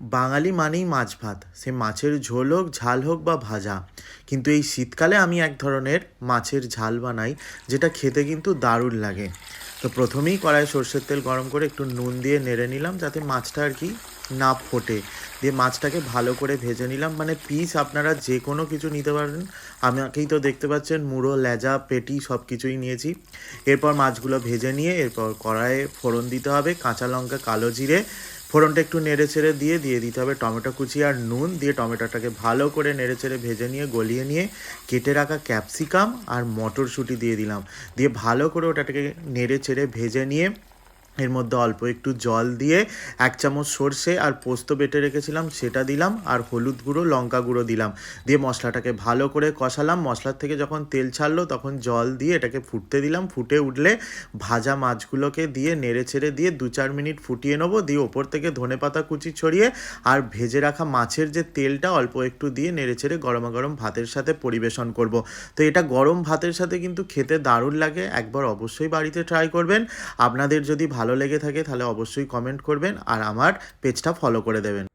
বাঙালি মানেই মাছ ভাত, সে মাছের ঝোল হোক, ঝাল হোক বা ভাজা। কিন্তু এই শীতকালে আমি এক ধরনের মাছের ঝাল বানাই, যেটা খেতে কিন্তু দারুণ লাগে। তো প্রথমেই কড়াইয়ে সর্ষের তেল গরম করে একটু নুন দিয়ে নেড়ে নিলাম, যাতে মাছটা আর কি না ফোটে। দিয়ে মাছটাকে ভালো করে ভেজে নিলাম, মানে পিস আপনারা যে কোনো কিছু নিতে পারেন। আমাকেই তো দেখতে পাচ্ছেন, মুড়ো, লেজা, পেটি সব কিছুই নিয়েছি। এরপর মাছগুলো ভেজে নিয়ে এরপর কড়াইয়ে ফোড়ন দিতে হবে, কাঁচা লঙ্কা, কালো জিরে। ফোড়নটা একটু নেড়ে চেড়ে দিয়ে দিয়ে দিতে হবে টমেটো কুচি আর নুন, দিয়ে টমেটোটাকে ভালো করে নেড়ে চেড়ে ভেজে নিয়ে গলিয়ে নিয়ে কেটে রাখা ক্যাপসিকাম আর মটরশুঁটি দিয়ে দিলাম। দিয়ে ভালো করে ওটাকে নেড়ে চেড়ে ভেজে নিয়ে এর মধ্যে অল্প একটু জল দিয়ে 1 চামচ সর্ষে আর পোস্ত বেটে রেখেছিলাম সেটা দিলাম, আর হলুদ গুঁড়ো, লঙ্কা গুঁড়ো দিলাম। দিয়ে মশলাটাকে ভালো করে কষালাম। মশলার থেকে যখন তেল ছাড়লো তখন জল দিয়ে এটাকে ফুটতে দিলাম। ফুটে উঠলে ভাজা মাছগুলোকে দিয়ে নেড়ে ছেড়ে দিয়ে 2-4 মিনিট ফুটিয়ে নেবো। দিয়ে ওপর থেকে ধনেপাতা কুচি ছড়িয়ে আর ভেজে রাখা মাছের যে তেলটা অল্প একটু দিয়ে নেড়ে ছেড়ে গরমা গরম ভাতের সাথে পরিবেশন করব। তো এটা গরম ভাতের সাথে কিন্তু খেতে দারুণ লাগে, একবার অবশ্যই বাড়িতে ট্রাই করবেন। আপনাদের যদি ভালো লেগে থাকে তাহলে অবশ্যই কমেন্ট করবেন আর আমার পেজটা ফলো করে দেবেন।